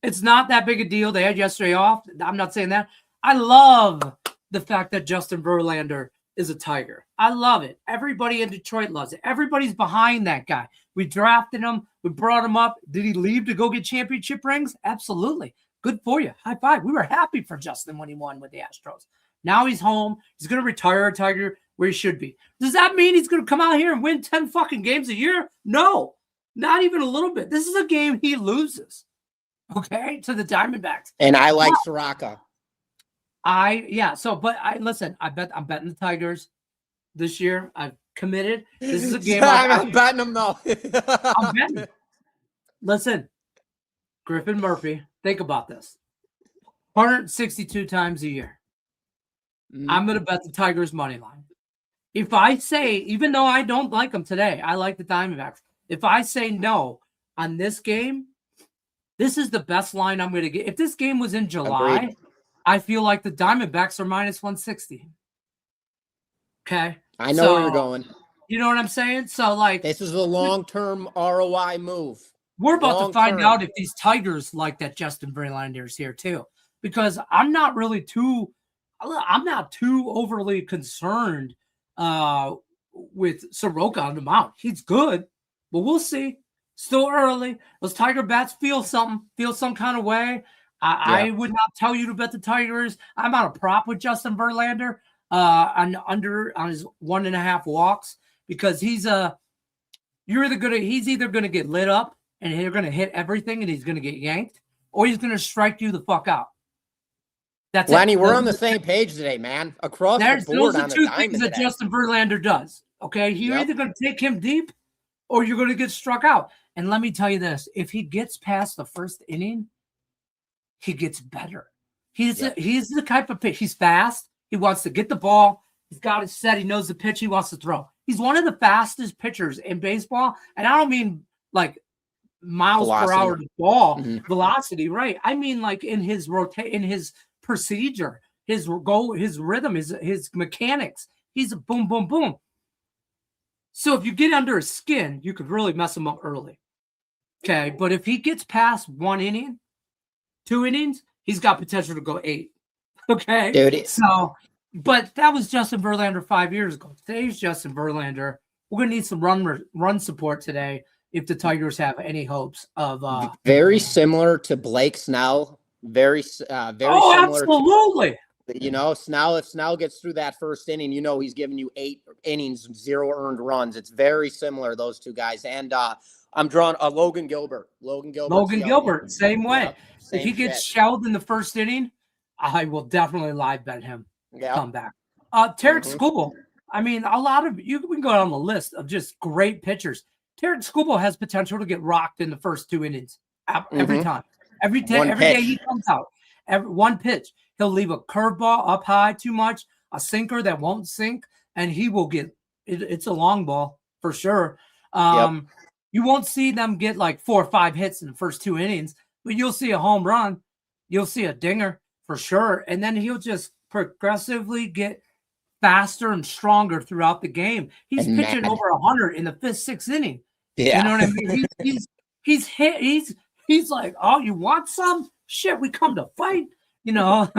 It's not that big a deal. They had yesterday off. I'm not saying that. I love the fact that Justin Verlander is a Tiger. I love it. Everybody in Detroit loves it. Everybody's behind that guy. We drafted him. We brought him up. Did he leave to go get championship rings? Absolutely. Good for you. High five. We were happy for Justin when he won with the Astros. Now he's home. He's going to retire a Tiger where he should be. Does that mean he's going to come out here and win 10 fucking games a year? No, not even a little bit. This is a game he loses, okay, to the Diamondbacks. And I like Soraka. Listen, I'm betting the Tigers this year. I've committed. This is a game. I'm betting them though. I'm betting. Listen, Griffin Murphy, think about this. 162 times a year. I'm going to bet the Tigers money line. If I say, even though I don't like them today, I like the Diamondbacks. If I say no on this game, this is the best line I'm going to get. If this game was in July, Agreed. I feel like the Diamondbacks are minus 160. Okay. I know where you're going. You know what I'm saying? So, like, this is a long-term ROI move. We're about to find out if these Tigers like that Justin Verlander is here too, because I'm not too overly concerned with Soroka on the mound. He's good, but we'll see. Still early. Those Tiger bats feel some kind of way. I would not tell you to bet the Tigers. I'm on a prop with Justin Verlander on his 1.5 walks, because he's either going to get lit up and they're going to hit everything and he's going to get yanked, or he's going to strike you the fuck out. That's Lenny, it. we're on the same page today, man. Across the board. Those are 2 things that Justin Verlander does. Okay, you're either going to take him deep or you're going to get struck out. And let me tell you this: if he gets past the first inning, he gets better. He's the type of pitch. He's fast. He wants to get the ball. He's got it set. He knows the pitch he wants to throw. He's one of the fastest pitchers in baseball. And I don't mean like miles per hour ball velocity, right? I mean like in his in his procedure, his rhythm, his mechanics. He's a boom, boom, boom. So if you get under his skin, you could really mess him up early. Okay, but if he gets past 1 inning, 2 innings, he's got potential to go 8. Okay, dude. So, but that was Justin Verlander 5 years ago. Today's Justin Verlander. We're gonna need some run support today if the Tigers have any hopes of. Very similar to Blake Snell. Very similar. Absolutely. Snell. If Snell gets through that first inning, he's giving you 8 innings, 0 earned runs. It's very similar, those 2 guys. And I'm drawing a Logan Gilbert. Logan Gilbert, same way. Yep, if he gets shelled in the first inning, I will definitely live bet him come back. Tarek Skubal, I mean, a lot of you can go down the list of just great pitchers. Terrence Scuba has potential to get rocked in the first 2 innings every time. Every day he comes out, one pitch, he'll leave a curveball up high too much, a sinker that won't sink, and he will get it. It's a long ball for sure. You won't see them get like 4 or 5 hits in the first 2 innings, but you'll see a home run, you'll see a dinger for sure, and then he'll just progressively get faster and stronger throughout the game. He's pitching over 100 in the 5th, 6th inning. Yeah. You know what I mean? He's hit. He's like, oh, you want some? Shit, we come to fight. You know.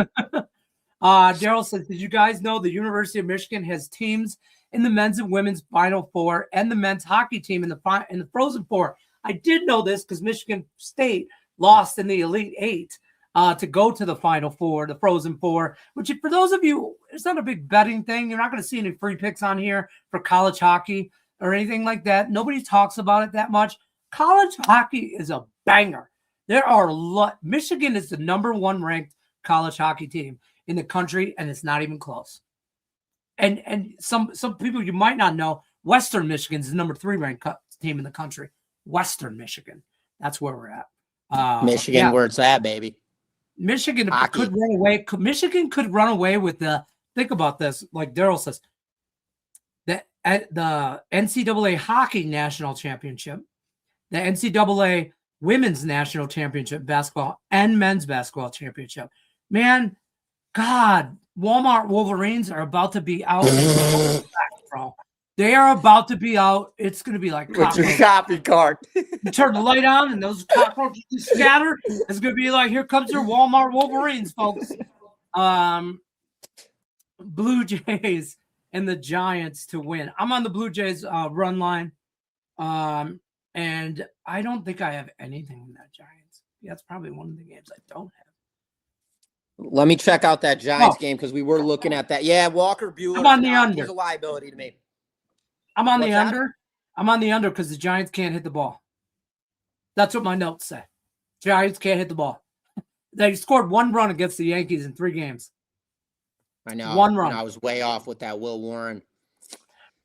Daryl says, did you guys know the University of Michigan has teams in the men's and women's Final Four and the men's hockey team in the Frozen Four? I did know this because Michigan State lost in the Elite Eight to go to the Final Four, the Frozen Four, which for those of you, it's not a big betting thing. You're not going to see any free picks on here for college hockey or anything like that. Nobody talks about it that much. College hockey is a banger. Michigan is the #1 ranked college hockey team in the country, and it's not even close. And some people you might not know, Western Michigan is the #3 ranked team in the country. Western Michigan. That's where we're at. Michigan, where it's at, baby. Michigan could run away. Michigan could run away with think about this, like Daryl says, the NCAA Hockey National Championship, the NCAA Women's National Championship basketball, and Men's Basketball Championship. Man, God, Walmart Wolverines are about to be out. Bro. They are about to be out. It's going to be like with your shopping cart. You turn the light on and those cockroaches scatter. It's going to be like, here comes your Walmart Wolverines, folks. Blue Jays and the Giants to win. I'm on the Blue Jays run line. And I don't think I have anything in that Giants. That's probably one of the games I don't have. Let me check out that Giants game because we were looking at that. Yeah, Walker Buehler. I'm on the under. He's a liability to me. I'm on the under. I'm on the under because the Giants can't hit the ball. That's what my notes say. Giants can't hit the ball. They scored 1 run against the Yankees in 3 games. I know. 1 run. I was way off with that Will Warren.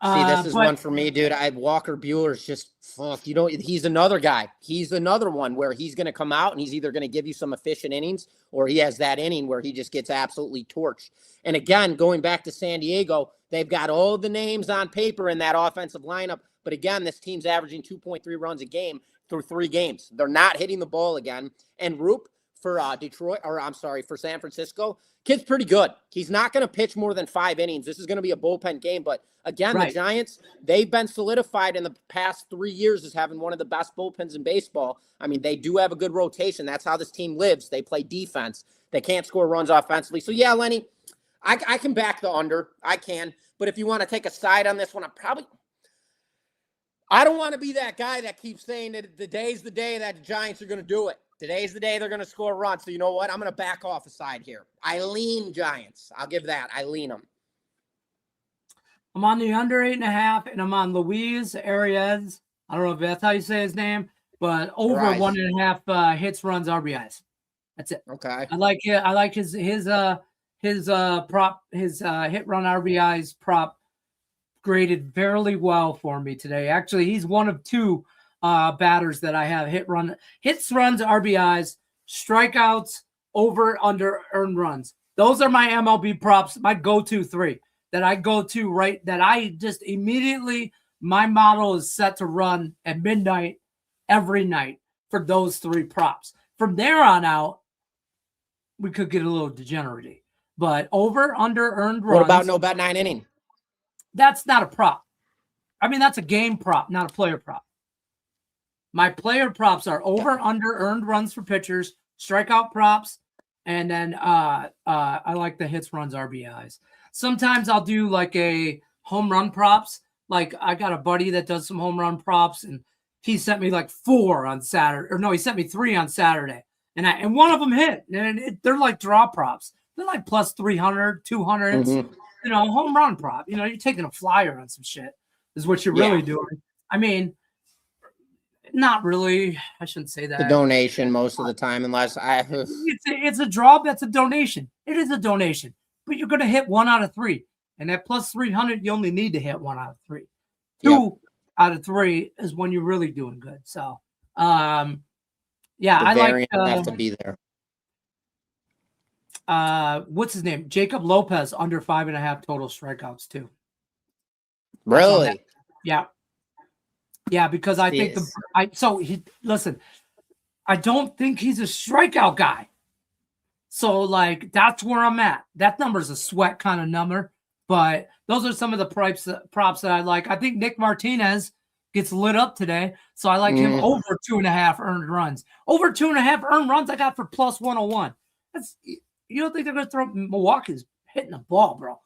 See, this is one for me, dude. Walker Buehler's just fuck. You know, he's another guy. He's another one where he's going to come out and he's either going to give you some efficient innings or he has that inning where he just gets absolutely torched. And again, going back to San Diego, they've got all the names on paper in that offensive lineup. But again, this team's averaging 2.3 runs a game through 3 games. They're not hitting the ball again. And Roop for for San Francisco, kid's pretty good. He's not going to pitch more than 5 innings. This is going to be a bullpen game. But again, The Giants, they've been solidified in the past 3 years as having one of the best bullpens in baseball. I mean, they do have a good rotation. That's how this team lives. They play defense. They can't score runs offensively. So, yeah, Lenny, I can back the under. I can. But if you want to take a side on this one, I don't want to be that guy that keeps saying that the day's the day that the Giants are going to do it. Today's the day they're going to score a run. So you know what? I'm going to back off a side here. I lean Giants. I'll give that. I lean them. I'm on the under 8.5, and I'm on Luis Arias. I don't know if that's how you say his name, but over 1.5 hits, runs, RBIs. That's it. Okay. I like it. I like his prop, his hit, run, RBIs prop graded fairly well for me today. Actually, he's one of 2 batters that I have hits, runs, RBIs, strikeouts, over, under, earned runs. Those are my MLB props, my go-to 3 that I go to that I just immediately, my model is set to run at midnight every night for those 3 props. From there on out, we could get a little degenerate. But over, under, earned runs. What about no bet 9 inning? That's not a prop. I mean, that's a game prop, not a player prop. My player props are over, under, earned runs for pitchers, strikeout props, and then I like the hits, runs, RBIs. Sometimes I'll do like a home run props. Like I got a buddy that does some home run props, and he sent me like 4 on Saturday. Or no, he sent me 3 on Saturday, and one of them hit. And they're like draw props. They're like plus 300, 200. Mm-hmm. You know, home run prop. You know, you're taking a flyer on some shit is what you're really doing. I mean, not really. I shouldn't say that. The donation most of the time, unless it's a draw. That's a donation. It is a donation, but you're going to hit 1 out of 3. And at plus 300, you only need to hit 1 out of 3. Yep. 2 out of 3 is when you're really doing good. So, yeah, The I like variance has to be there. what's his name? Jacob Lopez under 5.5 total strikeouts too. Really? Yeah. Yeah, because I think listen, I don't think he's a strikeout guy. So like that's where I'm at. That number's a sweat kind of number, but those are some of the props that I like. I think Nick Martinez gets lit up today, so I like him over 2.5 earned runs. Over 2.5 earned runs I got for plus 101. That's, you don't think they're gonna throw? Milwaukee's hitting the ball, bro.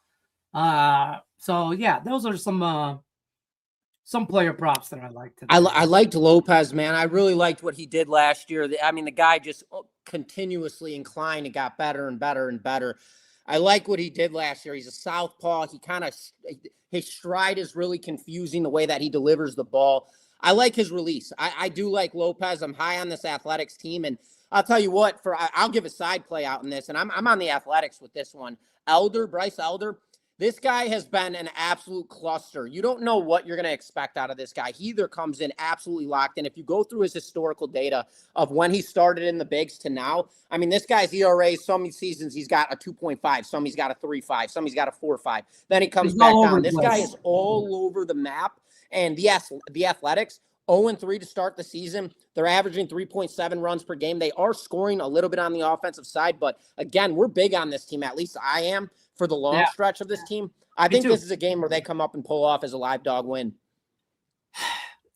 So yeah, those are some player props that I like today. I liked Lopez, man. I really liked what he did last year. I mean, the guy just continuously inclined and got better and better and better. I like what he did last year. He's a southpaw. He kind of his stride is really confusing the way that he delivers the ball. I like his release. I do like Lopez. I'm high on this Athletics team, and I'll tell you what. I'll give a side play out in this, and I'm on the Athletics with this one. Bryce Elder. This guy has been an absolute cluster. You don't know what you're going to expect out of this guy. He either comes in absolutely locked in. If you go through his historical data of when he started in the bigs to now, I mean, this guy's ERA, some seasons he's got a 2.5, some he's got a 3.5, some he's got a 4.5. Then he comes back down. This guy is all over the map. And the Athletics, 0-3 to start the season. They're averaging 3.7 runs per game. They are scoring a little bit on the offensive side, but again, we're big on this team. At least I am. For the long stretch of this team, I think this is a game where they come up and pull off as a live dog win.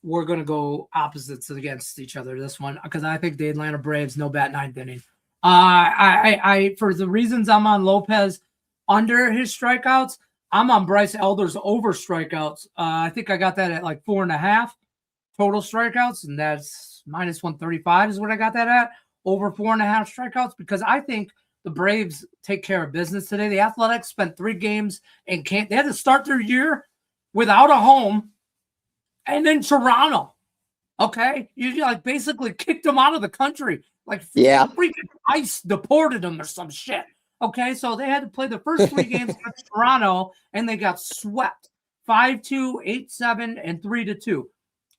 We're going to go opposites against each other this one because I think the Atlanta Braves no bat ninth inning. I for the reasons I'm on Lopez under his strikeouts, I'm on Bryce Elder's over strikeouts. I think I got that at like 4.5 total strikeouts, and that's minus 135 is what I got that at, over 4.5 strikeouts, because I think the Braves take care of business today. The Athletics spent 3 games and they had to start their year without a home, and then Toronto. Okay, you like basically kicked them out of the country, like freaking ICE deported them or some shit. Okay, so they had to play the first 3 games against Toronto, and they got swept 5-2, 8-7, and 3-2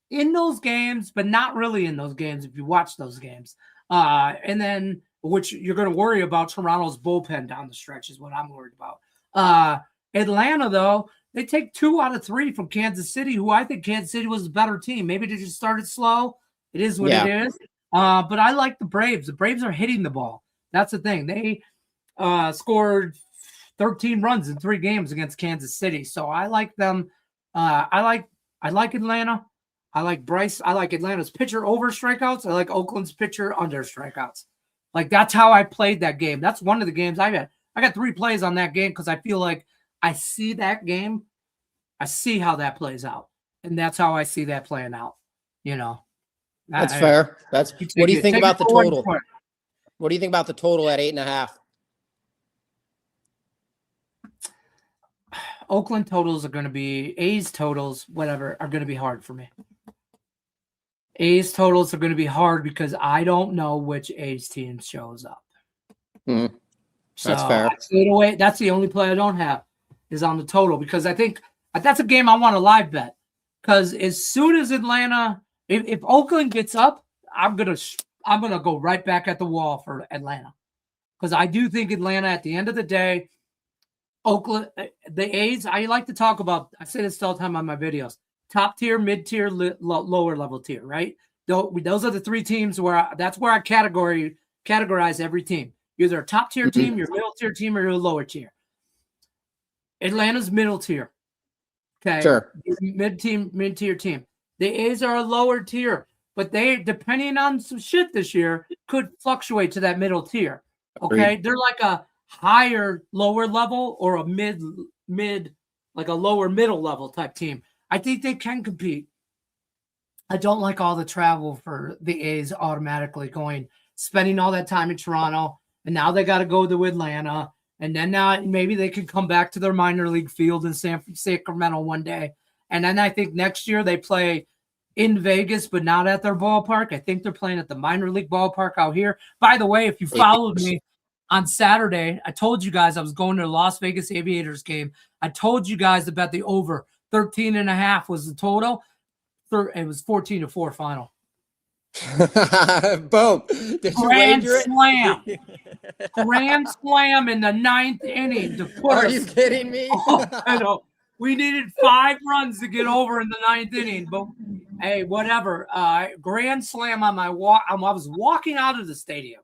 in those games, but not really in those games if you watch those games. And then, which you're going to worry about Toronto's bullpen down the stretch is what I'm worried about. Atlanta, though, they take 2 out of 3 from Kansas City, who I think Kansas City was a better team. Maybe they just started slow. It is what it is. But I like the Braves. The Braves are hitting the ball. That's the thing. They scored 13 runs in 3 games against Kansas City. So I like them. I like Atlanta. I like Bryce. I like Atlanta's pitcher over strikeouts. I like Oakland's pitcher under strikeouts. Like, that's how I played that game. That's one of the games I got 3 plays on that game because I feel like I see that game. I see how that plays out. And that's how I see that playing out. You know. That's fair. What do you think about the total? What do you think about the total at 8.5? Oakland totals are going to be, A's totals, whatever, are going to be hard for me. A's totals are going to be hard because I don't know which A's team shows up. That's fair. That's the only play I don't have is on the total, because I think that's a game I want to live bet. Because as soon as Atlanta, if Oakland gets up, I'm gonna go right back at the wall for Atlanta, because I do think Atlanta, at the end of the day, Oakland, the A's. I like to talk about. I say this all the time on my videos. Top tier, mid tier, lower level tier, right? Those are the 3 teams that's where I categorize every team. You're either a top tier team, your middle tier team, or your lower tier. Atlanta's middle tier. Okay. Sure. Mid tier team. The A's are a lower tier, but they, depending on some shit this year, could fluctuate to that middle tier. Okay. Agreed. They're like a higher lower level or a mid, like a lower middle level type team. I think they can compete. I don't like all the travel for the A's automatically spending all that time in Toronto, and now they got to go to Atlanta, and then now maybe they can come back to their minor league field in Sacramento one day. And then I think next year they play in Vegas, but not at their ballpark. I think they're playing at the minor league ballpark out here. By the way, if you followed me on Saturday, I told you guys I was going to the Las Vegas Aviators game. I told you guys to bet the over. 13.5 was the total. It was 14-4 final. Boom. Did you wager it? Grand slam in the 9th inning to put Are us. you kidding me? I know. We needed 5 runs to get over in the 9th inning, but hey, whatever. Grand slam on my walk. I was walking out of the stadium,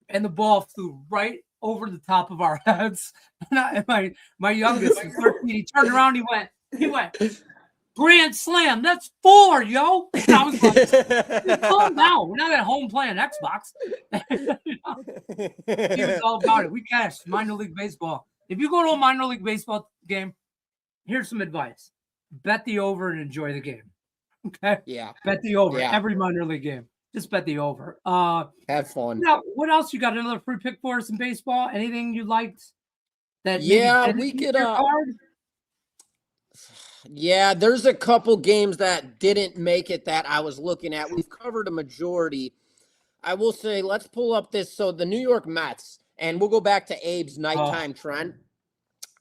and the ball flew right over the top of our heads. And my youngest, 13, he turned around. He went. Grand slam, that's 4, yo. And I was like, calm down. We're not at home playing Xbox. He was all about it. We cashed minor league baseball. If you go to a minor league baseball game, here's some advice. Bet the over and enjoy the game. Okay? Yeah. Bet the over. Yeah. Every minor league game. Just bet the over. Have fun. Now, what else you got? Another free pick for us in baseball? Anything you liked? That we could Yeah, there's a couple games that didn't make it that I was looking at. We've covered a majority. I will say, let's pull up this. So the New York Mets, and we'll go back to Abe's nighttime trend.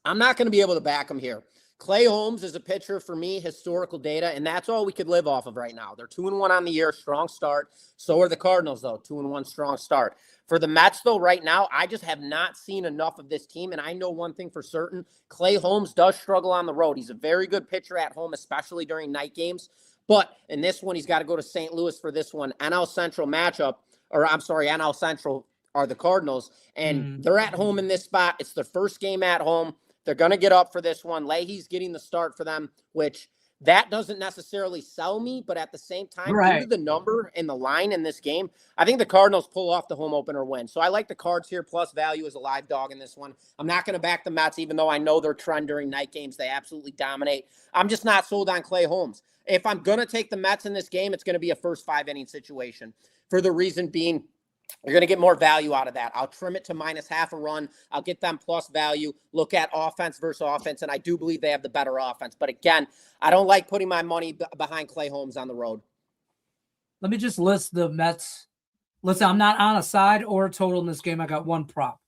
I'm not going to be able to back him here. Clay Holmes is a pitcher for me, historical data, and that's all we could live off of right now. They're 2-1 on the year, strong start. So are the Cardinals, though, 2-1, strong start. For the Mets, though, right now, I just have not seen enough of this team, and I know one thing for certain. Clay Holmes does struggle on the road. He's a very good pitcher at home, especially during night games. But in this one, he's got to go to St. Louis for this one. NL Central matchup, NL Central are the Cardinals, and they're at home in this spot. It's their first game at home. They're going to get up for this one. Leahy's getting the start for them, which that doesn't necessarily sell me, but at the same time, due to the number and the line in this game, I think the Cardinals pull off the home opener win. So I like the Cards here, plus value as a live dog in this one. I'm not going to back the Mets, even though I know their trend during night games. They absolutely dominate. I'm just not sold on Clay Holmes. If I'm going to take the Mets in this game, it's going to be a first 5-inning situation, for the reason being, you're going to get more value out of that. I'll trim it to -0.5 a run. I'll get them plus value. Look at offense versus offense, and I do believe they have the better offense. But again, I don't like putting my money behind Clay Holmes on the road. Let me just list the Mets. Listen, I'm not on a side or a total in this game. I got one prop.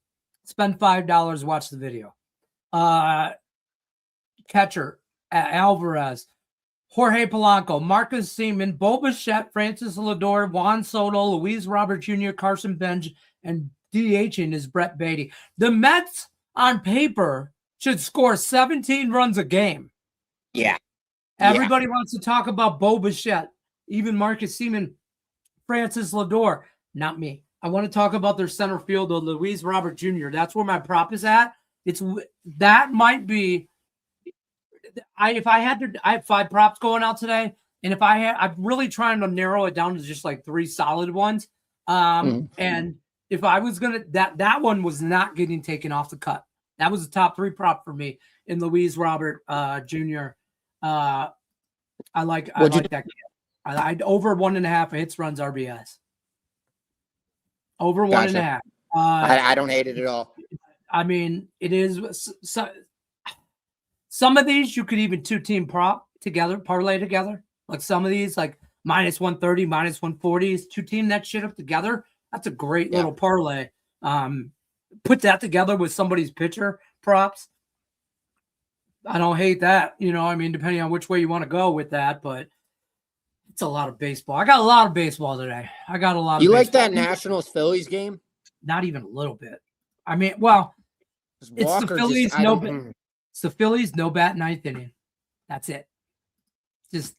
Spend $5, watch the video. Catcher, Alvarez, Jorge Polanco, Marcus Semien, Bo Bichette, Francis Lindor, Juan Soto, Luis Robert Jr., Carson Bench, and DHing is Brett Beatty. The Mets, on paper, should score 17 runs a game. Yeah. Everybody wants to talk about Bo Bichette, even Marcus Semien, Francis Lindor. Not me. I want to talk about their center fielder, Luis Robert Jr. That's where my prop is at. That might be. I have 5 props going out today, and I'm really trying to narrow it down to just like 3 solid ones. And if I was gonna, that one was not getting taken off the cut. That was the top 3 prop for me in Luis Robert Jr. I like that game. I'd over 1.5 hits, runs, RBIs. Over 1.5. I don't hate it at all. I mean, it is. Some of these you could even 2-team prop together, parlay together. Like some of these, like -130, -140s, 2-team that shit up together. That's a great little parlay. Put that together with somebody's pitcher props. I don't hate that. I mean, depending on which way you want to go with that, but it's a lot of baseball. I got a lot of baseball today. You like that Nationals-Phillies game? Not even a little bit. I mean, well, it's the Phillies. It's the Phillies, no bat, 9th inning. That's it. It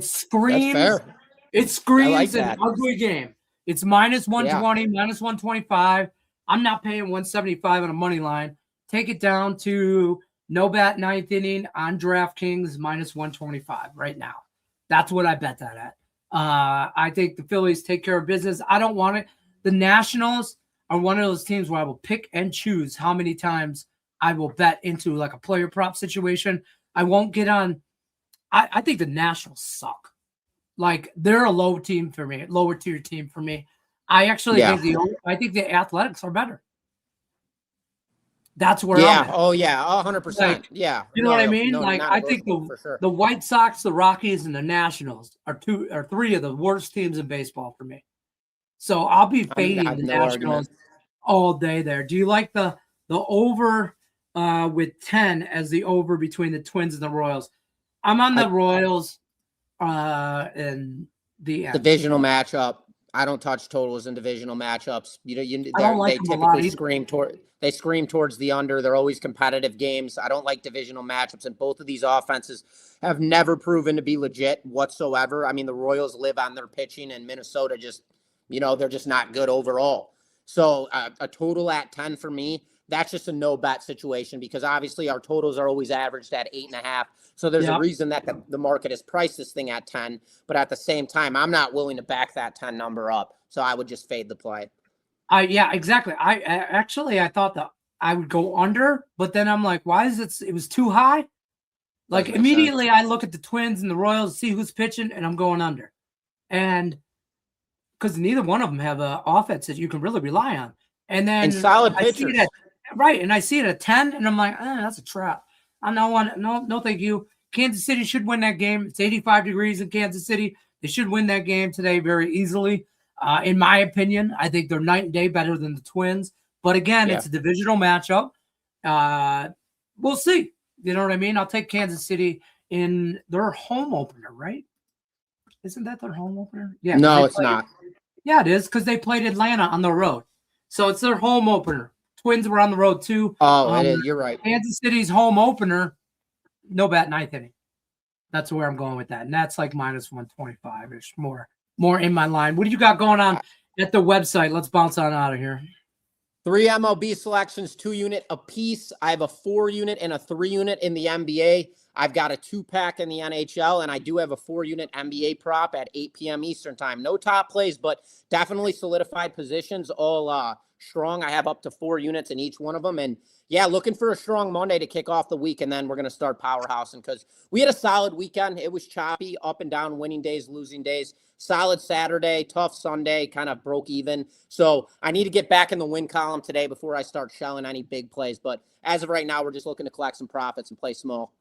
screams. It screams an ugly game. It's -120, -125. I'm not paying 175 on a money line. Take it down to no bat, 9th inning on DraftKings, -125 right now. That's what I bet that at. I think the Phillies take care of business. I don't want it. The Nationals are one of those teams where I will pick and choose how many times I will bet into like a player prop situation. I won't get on. I think the Nationals suck. Like they're a lower tier team for me. I actually think the Athletics are better. That's where I'm at. Oh yeah, 100%. Like, you know what I mean? I think the White Sox, the Rockies, and the Nationals are 3 of the worst teams in baseball for me. So I'll be fading the Nationals. all day there. Do you like the over with 10 as the over between the Twins and the Royals? I'm on the Royals in the end. Divisional matchup. I don't touch totals in divisional matchups. I don't like they them a lot typically either. they scream towards the under. They're always competitive games. I don't like divisional matchups, and both of these offenses have never proven to be legit whatsoever. I mean, the Royals live on their pitching, and Minnesota just, they're just not good overall. So a total at 10 for me, that's just a no bet situation, because obviously our totals are always averaged at 8.5. So there's a reason that the market has priced this thing at 10. But at the same time, I'm not willing to back that 10 number up. So I would just fade the play. Yeah, exactly. I thought that I would go under, but then I'm like, why is it? It was too high. Like immediately I look at the Twins and the Royals, see who's pitching, and I'm going under. And because neither one of them have an offense that you can really rely on. And then solid pitchers. And I see it at 10, and I'm like, that's a trap. I don't want no, thank you. Kansas City should win that game. It's 85 degrees in Kansas City. They should win that game today very easily. In my opinion, I think they're night and day better than the Twins. But again, it's a divisional matchup. We'll see. You know what I mean? I'll take Kansas City in their home opener, right? Isn't that their home opener? Yeah. No, it's not. Yeah, it is, because they played Atlanta on the road. So it's their home opener. Twins were on the road too. Oh, it is. You're right. Kansas City's home opener, no bat ninth inning. That's where I'm going with that. And that's like minus 125-ish, more in my line. What do you got going on at the website? Let's bounce on out of here. 3 MLB selections, 2-unit apiece. I have a 4-unit and a 3-unit in the NBA. I've got a 2-pack in the NHL, and I do have a 4-unit NBA prop at 8 p.m. Eastern time. No top plays, but definitely solidified positions, all strong. I have up to 4 units in each one of them. And yeah, looking for a strong Monday to kick off the week. And then we're going to start powerhousing, because we had a solid weekend. It was choppy, up and down, winning days, losing days. Solid Saturday, tough Sunday, kind of broke even. So I need to get back in the win column today before I start shelling any big plays. But as of right now, we're just looking to collect some profits and play small.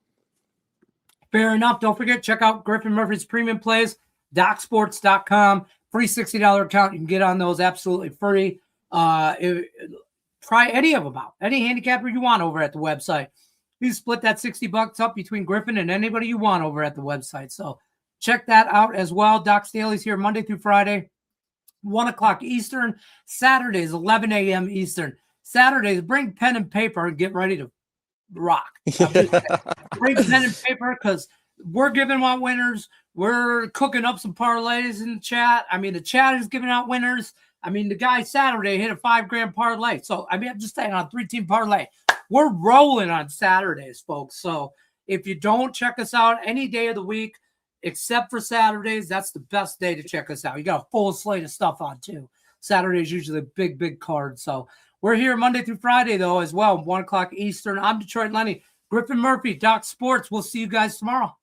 Fair enough. Don't forget, check out Griffin Murphy's premium plays, DocSports.com. Free $60 account. You can get on those absolutely free. Try any of them out. Any handicapper you want over at the website. You split that $60 up between Griffin and anybody you want over at the website. So check that out as well. Doc's Dailies here Monday through Friday, 1 o'clock Eastern. Saturdays, 11 a.m. Eastern. Saturdays, bring pen and paper and get ready to rock. Bring pen and paper, because we're giving out winners. We're cooking up some parlays in the chat. I mean, the chat is giving out winners. I mean, the guy Saturday hit a $5,000 parlay. So, I mean, I'm just saying, on a 3-team parlay. We're rolling on Saturdays, folks. So if you don't check us out any day of the week, except for Saturdays, that's the best day to check us out. You got a full slate of stuff on too. Saturday's usually a big card. So we're here Monday through Friday, though, as well, 1 o'clock Eastern. I'm Detroit Lenny. Griffin Murphy, Doc Sports. We'll see you guys tomorrow.